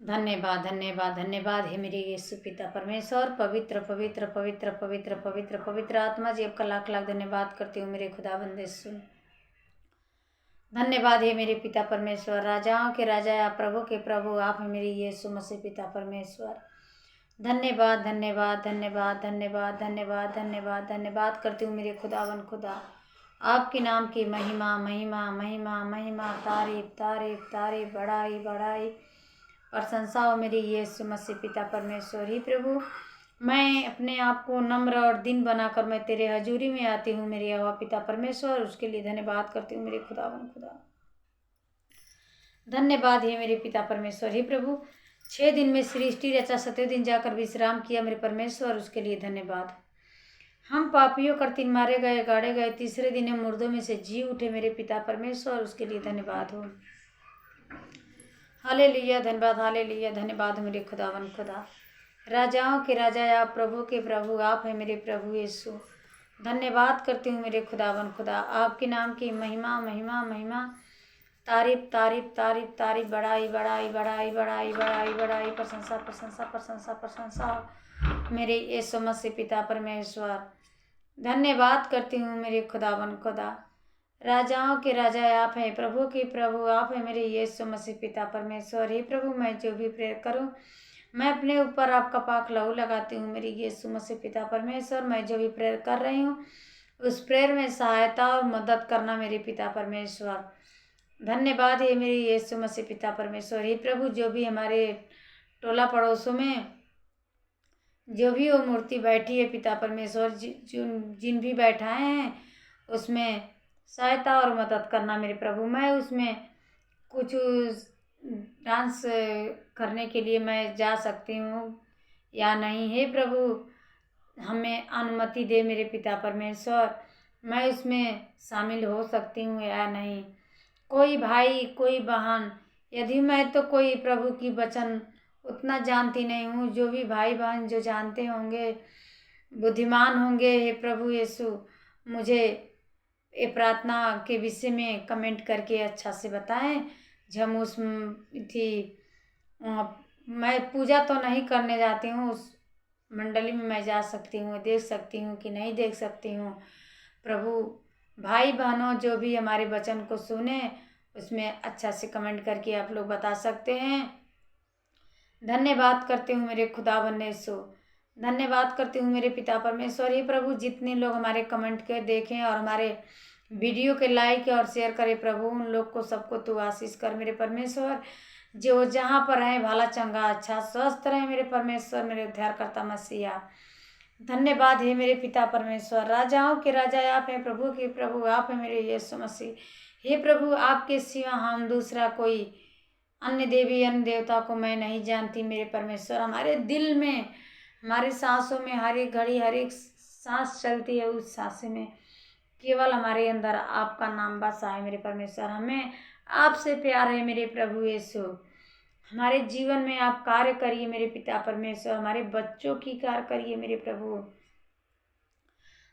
धन्यवाद धन्यवाद धन्यवाद हे मेरे यीशु पिता परमेश्वर। पवित्र पवित्र पवित्र पवित्र पवित्र पवित्र आत्मा जी, आपका लाख लाख धन्यवाद करती हूँ मेरे खुदाबंद यीशु। धन्यवाद हे मेरे पिता परमेश्वर। राजाओं के राजा, आप प्रभु के प्रभु, आप हैं मेरे यीशु मसीह पिता परमेश्वर। धन्यवाद धन्यवाद धन्यवाद धन्यवाद धन्यवाद धन्यवाद धन्यवाद करती हूँ मेरे खुदावन खुदा। आपके नाम की महिमा महिमा महिमा महिमा, तारीफ तारीफ तारीफ, बड़ाई बड़ाई, प्रशंसा हो मेरे यीशु मसीह पिता परमेश्वर। ही प्रभु, मैं अपने आप को नम्र और दिन बनाकर मैं तेरे हजूरी में आती हूँ मेरे यहोवा पिता परमेश्वर। उसके लिए धन्यवाद करती हूँ मेरे खुदावन खुदा। धन्यवाद है मेरे पिता परमेश्वर। ही प्रभु, 6 दिन में सृष्टि रचा, 7वें दिन जाकर विश्राम किया मेरे परमेश्वर। उसके लिए धन्यवाद। हम पापियों कर मारे गए, गाड़े गए, तीसरे दिन मुर्दों में से जी उठे मेरे पिता परमेश्वर। उसके लिए धन्यवाद हो। हालेलुया, धन्यवाद, हालेलुया, धन्यवाद मेरे खुदावन खुदा। राजाओं के राजा, आप प्रभु के प्रभु, आप है मेरे प्रभु यीशु। धन्यवाद करती हूँ मेरे खुदावन खुदा। आपके नाम की महिमा महिमा महिमा, तारीफ तारीफ तारीफ तारीफ, बड़ाई बड़ाई बड़ाई बड़ाई बड़ाई बड़ाई, प्रशंसा प्रशंसा प्रशंसा प्रशंसा मेरे यीशु मसीह पिता परमेश्वर। धन्यवाद करती हूँ मेरे खुदावन खुदा। राजाओं के राजा, आप हैं प्रभु के प्रभु, आप हैं मेरे यीशु मसीह पिता परमेश्वर। हे प्रभु, मैं जो भी प्रेयर करूं, मैं अपने ऊपर आपका पाक लहू लगाती हूँ मेरे यीशु मसीह पिता परमेश्वर। मैं जो भी प्रेयर कर रही हूँ, उस प्रेयर में सहायता और मदद करना मेरे पिता परमेश्वर। धन्यवाद है मेरे यीशु मसीह पिता परमेश्वर। हे प्रभु, जो भी हमारे टोला पड़ोसों में जो भी वो मूर्ति बैठी है पिता परमेश्वर, जिन भी बैठाए हैं, उसमें सहायता और मदद करना मेरे प्रभु। मैं उसमें कुछ डांस करने के लिए मैं जा सकती हूँ या नहीं, हे प्रभु हमें अनुमति दे मेरे पिता परमेश्वर। मैं उसमें शामिल हो सकती हूँ या नहीं। कोई भाई, कोई बहन, यदि मैं तो कोई प्रभु की वचन उतना जानती नहीं हूँ, जो भी भाई बहन जो जानते होंगे, बुद्धिमान होंगे, हे प्रभु यीशु, मुझे ये प्रार्थना के विषय में कमेंट करके अच्छा से बताएं। जब हम उस मैं पूजा तो नहीं करने जाती हूँ, उस मंडली में मैं जा सकती हूँ, देख सकती हूँ कि नहीं देख सकती हूँ। प्रभु, भाई बहनों जो भी हमारे वचन को सुने, उसमें अच्छा से कमेंट करके आप लोग बता सकते हैं। धन्यवाद करती हूँ मेरे खुदावंद यीशु। धन्यवाद करती हूँ मेरे पिता परमेश्वर। हे प्रभु, जितने लोग हमारे कमेंट के देखें और हमारे वीडियो के लाइक और शेयर करें प्रभु, उन लोग को सबको तू आशीष कर मेरे परमेश्वर। जो जहाँ पर रहे भला चंगा अच्छा स्वस्थ रहे मेरे परमेश्वर, मेरे उद्धारकर्ता मसीहा। धन्यवाद है मेरे पिता परमेश्वर। राजाओं के राजा, आप हैं प्रभु के प्रभु, आप हैं मेरे यीशु मसीह। हे प्रभु, आपके सिवा हम दूसरा कोई अन्य देवी अन्य देवता को मैं नहीं जानती मेरे परमेश्वर। हमारे दिल में, हमारे सांसों में हर एक घड़ी, हर एक सांस चलती है, उस सांस में केवल हमारे अंदर आपका नाम बसा है मेरे परमेश्वर। हमें आपसे प्यार है मेरे प्रभु यीशु। हमारे जीवन में आप कार्य करिए मेरे पिता परमेश्वर। हमारे बच्चों की कार्य करिए मेरे प्रभु।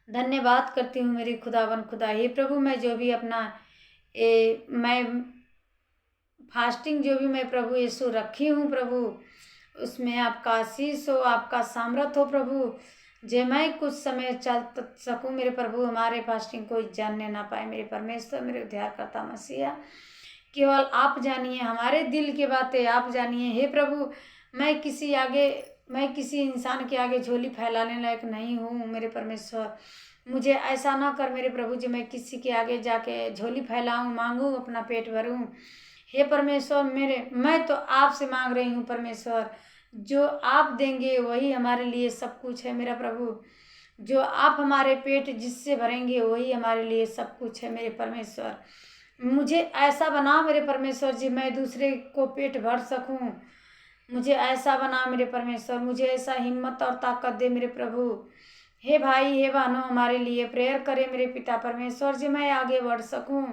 धन्यवाद करती हूँ मेरे खुदावन खुदा। हे प्रभु, मैं जो भी अपना मैं फास्टिंग जो भी मैं प्रभु यीशु रखी हूँ प्रभु, उसमें आपका आशीष हो, आपका सामर्थ हो प्रभु। जे मैं कुछ समय चल सकूँ मेरे प्रभु, हमारे फास्टिंग कोई जानने ना पाए मेरे परमेश्वर, मेरे उद्धारकर्ता मसीहा। केवल आप जानिए, हमारे दिल की बातें आप जानिए। हे प्रभु, मैं किसी इंसान के आगे झोली फैलाने लायक नहीं हूँ मेरे परमेश्वर। मुझे ऐसा ना कर मेरे प्रभु जो मैं किसी के आगे जाके झोली फैलाऊँ, मांगूँ, अपना पेट भरूँ। हे परमेश्वर, मैं तो आपसे मांग रही हूँ परमेश्वर। जो आप देंगे वही हमारे लिए सब कुछ है मेरा प्रभु। जो आप हमारे पेट जिससे भरेंगे वही हमारे लिए सब कुछ है मेरे परमेश्वर। मुझे ऐसा बना मेरे परमेश्वर जी, मैं दूसरे को पेट भर सकूं। मुझे ऐसा बना मेरे परमेश्वर, मुझे ऐसा हिम्मत और ताकत दे मेरे प्रभु। हे भाई, हे बहनों, हमारे लिए प्रेयर करें मेरे पिता परमेश्वर जी, मैं आगे बढ़ सकूं।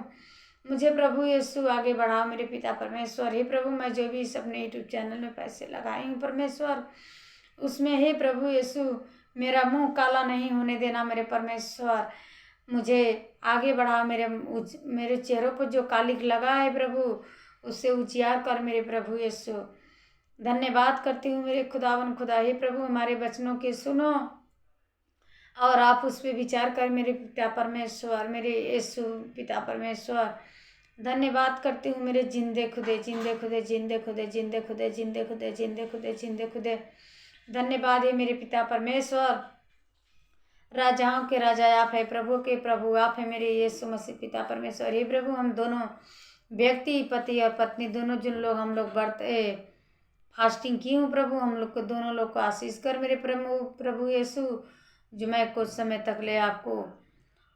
मुझे प्रभु यीशु आगे बढ़ाओ मेरे पिता परमेश्वर। हे प्रभु, मैं जो भी इस अपने यूट्यूब चैनल में पैसे लगाई हूँ परमेश्वर, उसमें हे प्रभु यीशु मेरा मुंह काला नहीं होने देना मेरे परमेश्वर। मुझे आगे बढ़ाओ। मेरे चेहरों पर जो कालिक लगा है प्रभु, उससे उजियार कर मेरे प्रभु यीशु। धन्यवाद करती हूँ मेरे खुदावन खुदा। हे प्रभु हमारे वचनों के सुनो और आप उस पर विचार कर मेरे पिता परमेश्वर, मेरे यीशु पिता परमेश्वर। धन्यवाद करती हूँ मेरे जिंदे खुदे, जिंदे खुदे, जिंदे खुदे, जिंदे खुदे, जिंदे खुदे, जिंदे खुदे, जिंदे खुदे। धन्यवाद है मेरे पिता परमेश्वर। राजाओं के राजा आप है, प्रभु के प्रभु आप है मेरे यीशु मसीह पिता परमेश्वर। हे प्रभु हम दोनों व्यक्ति, पति और पत्नी दोनों, जिन लोग हम लोग फास्टिंग की हूँ प्रभु, हम लोग को दोनों लोग को आशीष कर मेरे प्रभु यीशु। जो मैं कुछ समय तक ले आपको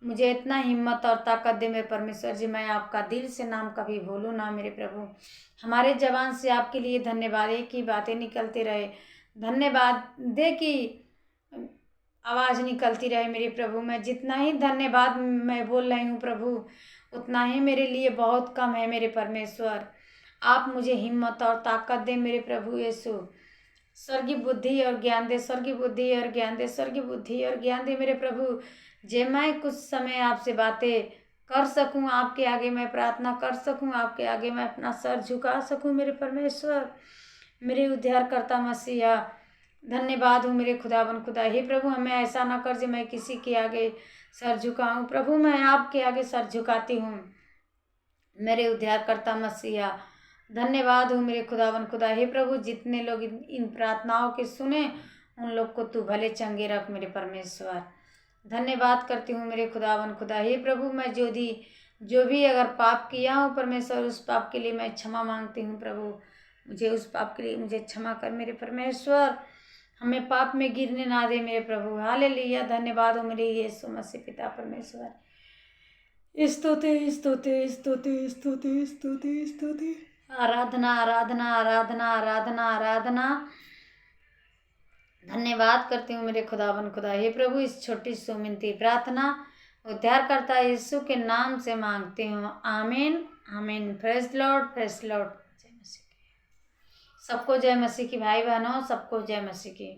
मुझे इतना हिम्मत और ताकत दे मेरे परमेश्वर जी, मैं आपका दिल से नाम कभी भूलूँ ना मेरे प्रभु। हमारे जवान से आपके लिए धन्यवाद, एक ही बातें निकलती रहे। धन्यवाद दे कि आवाज़ निकलती रहे मेरे प्रभु। मैं जितना ही धन्यवाद मैं बोल रही हूँ प्रभु, उतना ही मेरे लिए बहुत कम है मेरे परमेश्वर। आप मुझे हिम्मत और ताकत दे मेरे प्रभु यीशु। स्वर्गीय बुद्धि और ज्ञान दे, स्वर्गीय बुद्धि और ज्ञान दे, स्वर्गीय बुद्धि और ज्ञान दे मेरे प्रभु। जे मैं कुछ समय आपसे बातें कर सकूं, आपके आगे मैं प्रार्थना कर सकूं, आपके आगे मैं अपना सर झुका सकूं मेरे परमेश्वर, मेरे उद्धारकर्ता मसीहा। धन्यवाद हूँ मेरे खुदावन खुदा। हे प्रभु हमें ऐसा ना कर जो मैं किसी के आगे सर झुकाऊं। प्रभु मैं आपके आगे सर झुकाती हूँ मेरे उद्धारकर्ता मसीहा। धन्यवाद हूँ मेरे खुदावन खुदा। हे प्रभु जितने लोग इन प्रार्थनाओं के सुने, उन लोग को तू भले चंगे रख मेरे परमेश्वर। धन्यवाद करती हूँ मेरे खुदावन खुदा। हे प्रभु मैं जो भी अगर पाप किया हूँ परमेश्वर, उस पाप के लिए मैं क्षमा मांगती हूँ प्रभु। मुझे उस पाप के लिए मुझे क्षमा कर मेरे परमेश्वर। हमें पाप में गिरने ना दे मेरे प्रभु। हालेलुया। धन्यवाद हो मेरे यीशु मसीह पिता परमेश्वर। स्तुति स्तुति स्तुति स्तुति स्तुति स्तुति। आराधना आराधना आराधना आराधना आराधना। धन्यवाद करती हूँ मेरे खुदावन खुदा। हे प्रभु इस छोटी सुमिनती प्रार्थना उद्धारकर्ता यीशु के नाम से मांगती हूँ, आमीन आमीन। Praise Lord, praise Lord. जय मसीह की। सबको जय मसीह की भाई बहनों, सबको जय मसीह की।